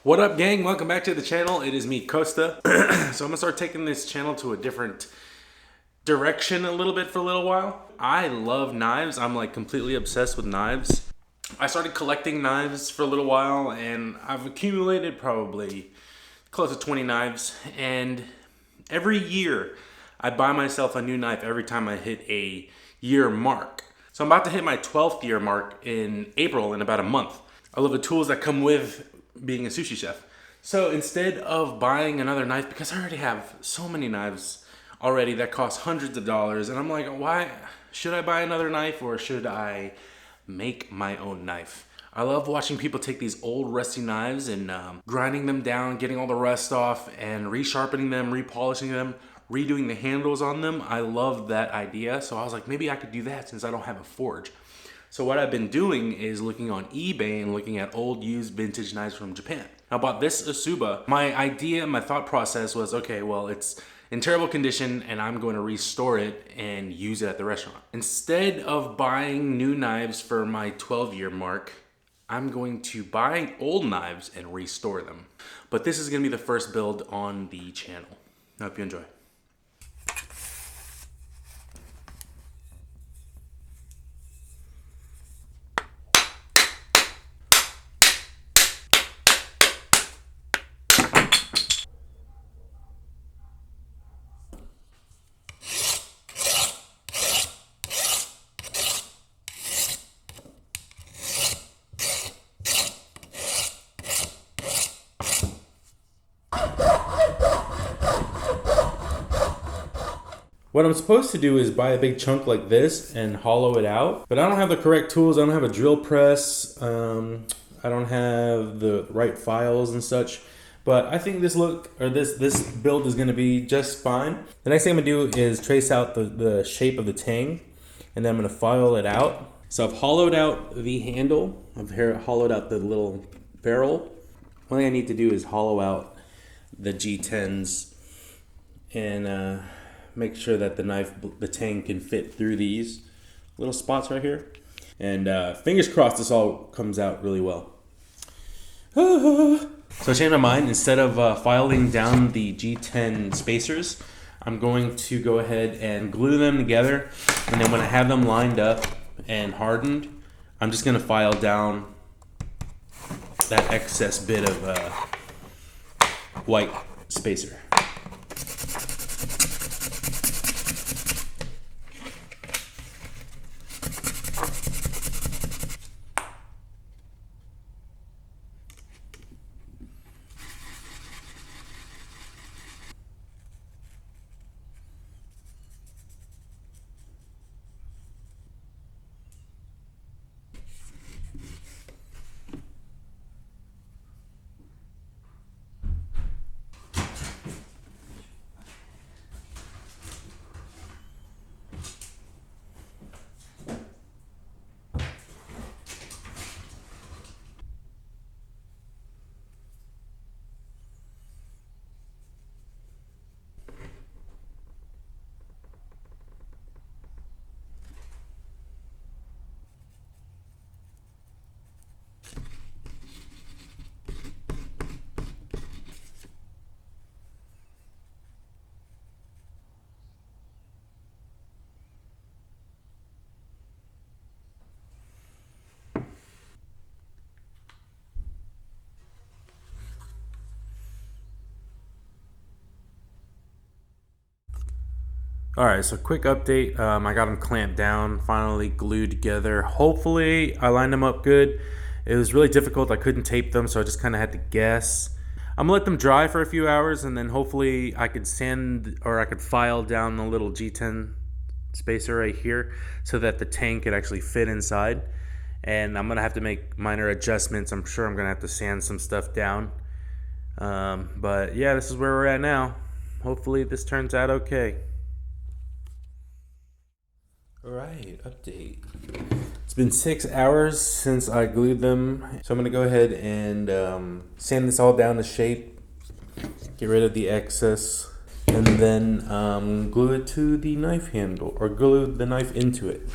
What up, gang? Welcome back to the channel. It is me, Costa. So I'm gonna start taking this channel to a different direction a little bit for a little while. I love knives. I'm like completely obsessed with knives. I started collecting knives for a little while and I've accumulated probably close to 20 knives. And every year I buy myself a new knife every time I hit a year mark. So I'm about to hit my 12th year mark in April in about a month. I love the tools that come with being a sushi chef. So instead of buying another knife, because I already have so many knives already that cost hundreds of dollars, and I'm like, why should I buy another knife or should I make my own knife? I love watching people take these old rusty knives and grinding them down, getting all the rust off and resharpening them, repolishing them, redoing the handles on them. I love that idea. So I was like, maybe I could do that since I don't have a forge. So what I've been doing is looking on eBay and looking at old used vintage knives from Japan. I bought this Usuba. My idea, my thought process was, okay, well, it's in terrible condition and I'm going to restore it and use it at the restaurant. Instead of buying new knives for my 12-year mark, I'm going to buy old knives and restore them. But this is gonna be the first build on the channel. I hope you enjoy. What I'm supposed to do is buy a big chunk like this and hollow it out, but I don't have the correct tools. I don't have a drill press. I don't have the right files and such, but I think this build is gonna be just fine. The next thing I'm gonna do is trace out the shape of the tang, and then I'm gonna file it out. So I've hollowed out the handle. I've hollowed out the little barrel. One thing I need to do is hollow out the G10s and make sure that the tang can fit through these little spots right here. And fingers crossed this all comes out really well. So I changed my mind. Instead of filing down the G10 spacers, I'm going to go ahead and glue them together. And then when I have them lined up and hardened, I'm just gonna file down that excess bit of white spacer. All right, so quick update. I got them clamped down, finally glued together. Hopefully I lined them up good. It was really difficult. I couldn't tape them, so I just kind of had to guess. I'm gonna let them dry for a few hours and then hopefully I could sand or I could file down the little G10 spacer right here so that the tang could actually fit inside. And I'm gonna have to make minor adjustments. I'm sure I'm gonna have to sand some stuff down. But yeah, this is where we're at now. Hopefully this turns out okay. Alright, update. It's been 6 hours since I glued them. So I'm gonna go ahead and sand this all down to shape, get rid of the excess, and then glue it to the knife handle, or glue the knife into it.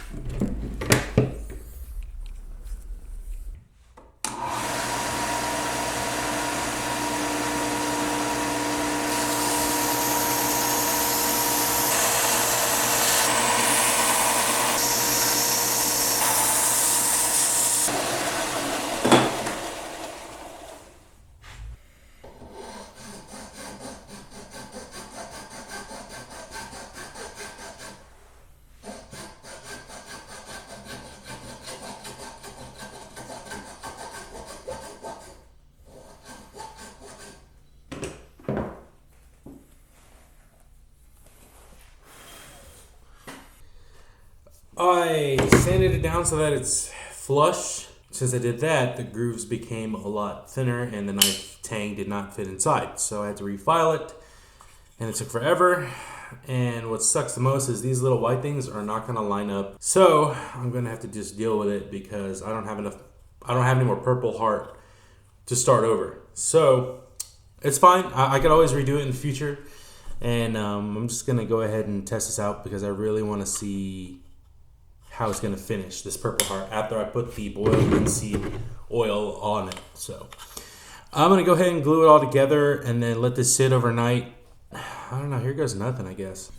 I sanded it down so that it's flush. Since I did that, the grooves became a lot thinner and the knife tang did not fit inside. So I had to refile it and it took forever. And what sucks the most is these little white things are not gonna line up. So I'm gonna have to just deal with it because I don't have any more purple heart to start over. So it's fine. I could always redo it in the future. And I'm just gonna go ahead and test this out because I really wanna see how it's gonna finish, this purple heart, after I put the boiled linseed oil on it. So I'm gonna go ahead and glue it all together and then let this sit overnight. I don't know, here goes nothing, I guess.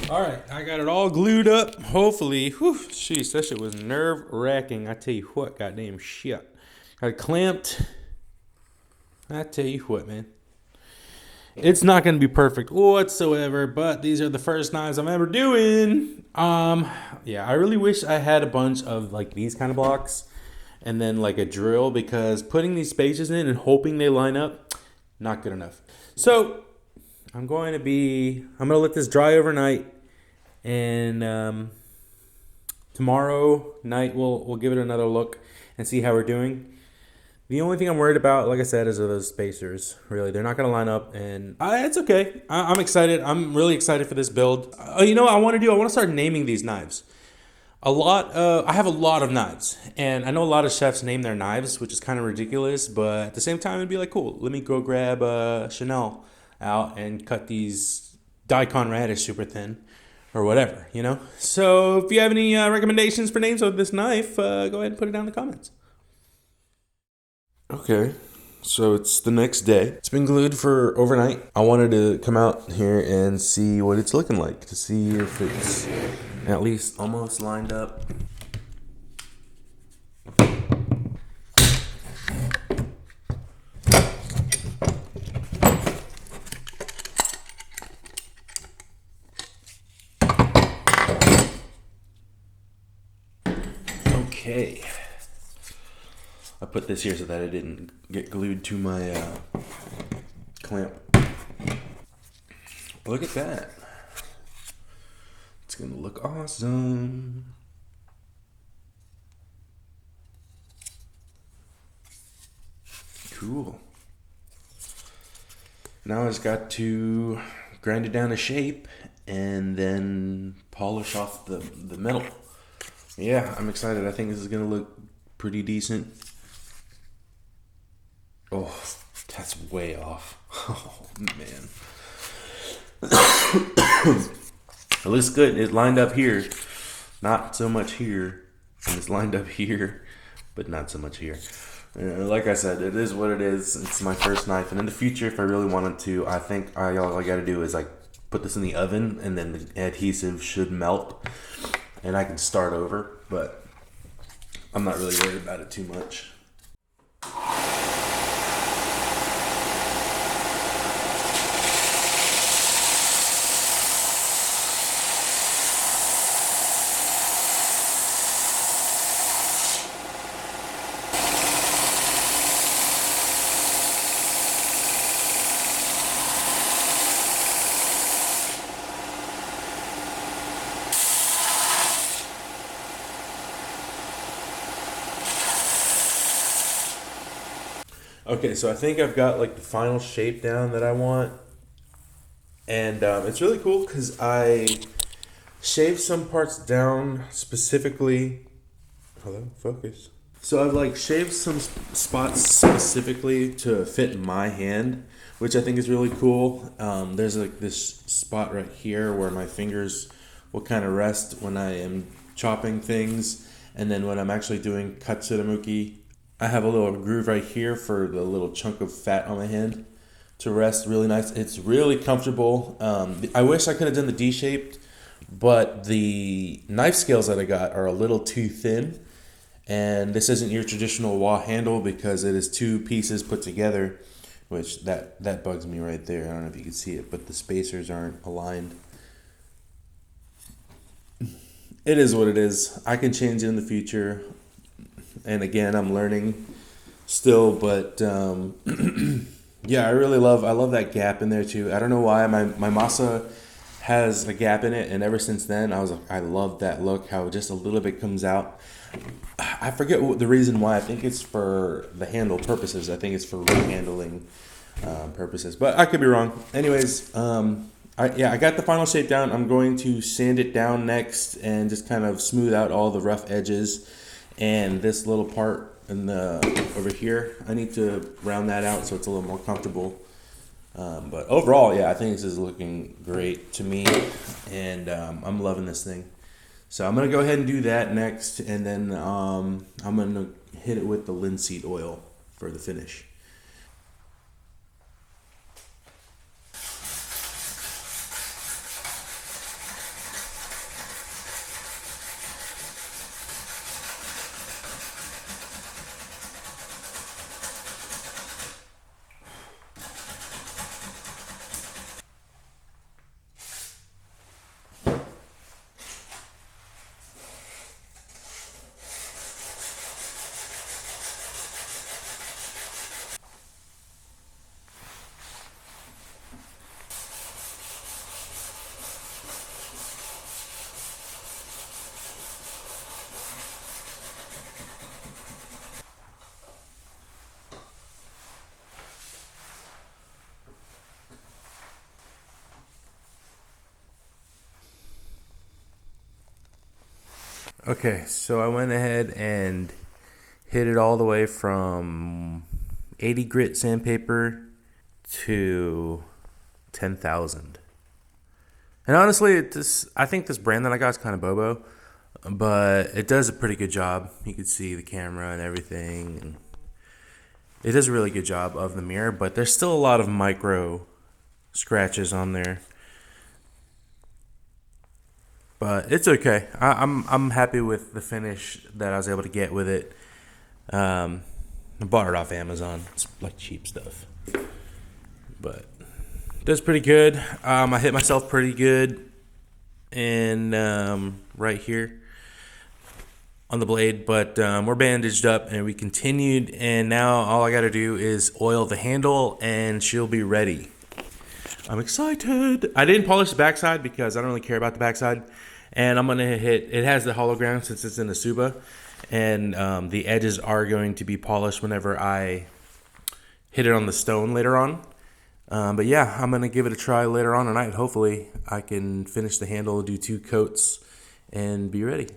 All right, I got it all glued up. Hopefully, whew, jeez, that shit was nerve-wracking. I tell you what, goddamn shit. Got it clamped. I tell you what, man. It's not gonna be perfect whatsoever, but these are the first knives I'm ever doing. Yeah, I really wish I had a bunch of like these kind of blocks and then like a drill, because putting these spaces in and hoping they line up, not good enough. So I'm gonna let this dry overnight, and tomorrow night we'll give it another look and see how we're doing. The only thing I'm worried about, like I said, is those spacers. Really, they're not gonna line up, and it's okay. I'm excited. I'm really excited for this build. You know what I want to start naming these knives. I have a lot of knives, and I know a lot of chefs name their knives, which is kind of ridiculous, but at the same time, it'd be like, cool, let me go grab Chanel out and cut these daikon radish super thin or whatever, you know? So if you have any recommendations for names of this knife, go ahead and put it down in the comments. Okay, so it's the next day. It's been glued for overnight. I wanted to come out here and see what it's looking like, to see if it's at least almost lined up. Okay. I put this here so that it didn't get glued to my clamp. Look at that. It's gonna look awesome. Cool. Now I just got to grind it down to shape and then polish off the metal. Yeah, I'm excited. I think this is gonna look pretty decent. Oh, that's way off. Oh, man. It looks good. It lined up here. Not so much here. And it's lined up here, but not so much here. Like I said, it is what it is. It's my first knife. And in the future, if I really wanted to, I think all I got to do is like put this in the oven, and then the adhesive should melt. And I can start over. But I'm not really worried about it too much. Okay, so I think I've got like the final shape down that I want. And it's really cool because I shaved some parts down specifically. Hello, focus. So I've like shaved some spots specifically to fit my hand, which I think is really cool. There's like this spot right here where my fingers will kind of rest when I am chopping things, and then when I'm actually doing katsuramuki, I have a little groove right here for the little chunk of fat on my hand to rest. Really nice. It's really comfortable. I wish I could have done the D-shaped, but the knife scales that I got are a little too thin. And this isn't your traditional wah handle because it is two pieces put together, which that bugs me right there. I don't know if you can see it, but the spacers aren't aligned. It is what it is. I can change it in the future. And again, I'm learning still, but yeah, I love that gap in there too. I don't know why my masa has a gap in it, and ever since then I love that look, how just a little bit comes out. I forget the reason why. I think it's for the handle purposes. I think it's for rehandling purposes, but I could be wrong. Anyways, I got the final shape down. I'm going to sand it down next and just kind of smooth out all the rough edges. And this little part in the over here, I need to round that out so it's a little more comfortable. But overall, yeah, I think this is looking great to me, and I'm loving this thing. So I'm gonna go ahead and do that next, and then I'm gonna hit it with the linseed oil for the finish. Okay, so I went ahead and hit it all the way from 80 grit sandpaper to 10,000. And honestly, I think this brand that I got is kind of bobo, but it does a pretty good job. You can see the camera and everything, and it does a really good job of the mirror, but there's still a lot of micro scratches on there. But it's okay. I'm happy with the finish that I was able to get with it. I bought it off Amazon. It's like cheap stuff, but it does pretty good. I hit myself pretty good, and right here on the blade, but we're bandaged up, and we continued. And now all I got to do is oil the handle, and she'll be ready. I'm excited. I didn't polish the backside because I don't really care about the backside. And I'm going to hit, it has the hologram since it's in the Usuba. And the edges are going to be polished whenever I hit it on the stone later on. But yeah, I'm going to give it a try later on tonight. Hopefully I can finish the handle, do 2 coats, and be ready.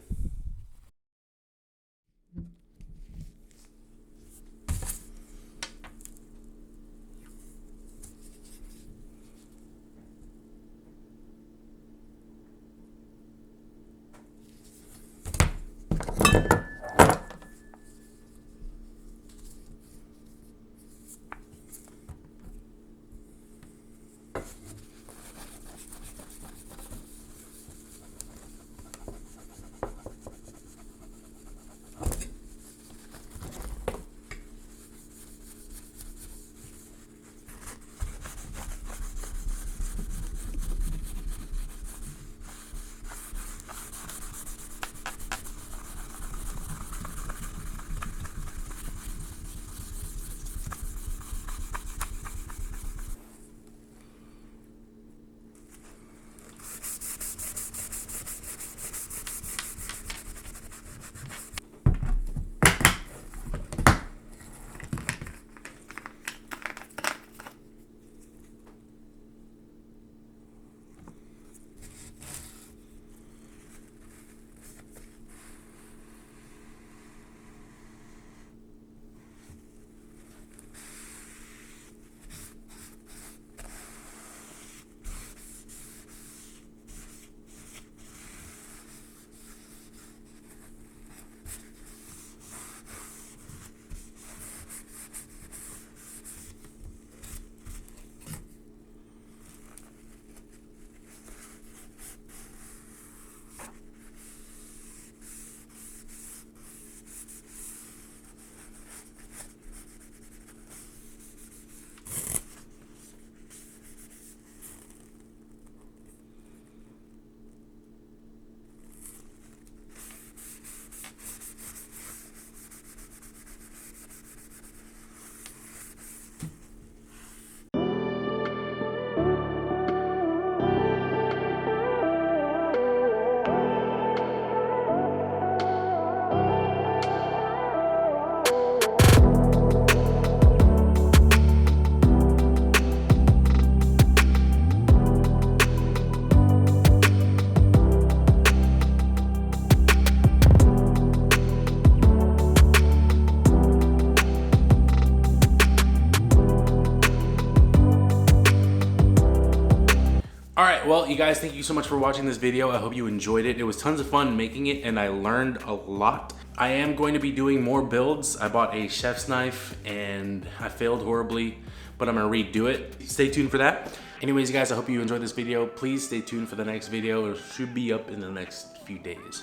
right, well, you guys, thank you so much for watching this video. I hope you enjoyed it. It was tons of fun making it, and I learned a lot. I am going to be doing more builds. I bought a chef's knife, and I failed horribly, but I'm gonna redo it. Stay tuned for that. Anyways, you guys, I hope you enjoyed this video. Please stay tuned for the next video. It should be up in the next few days.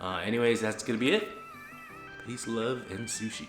Anyways, that's gonna be it. Peace, love, and sushi.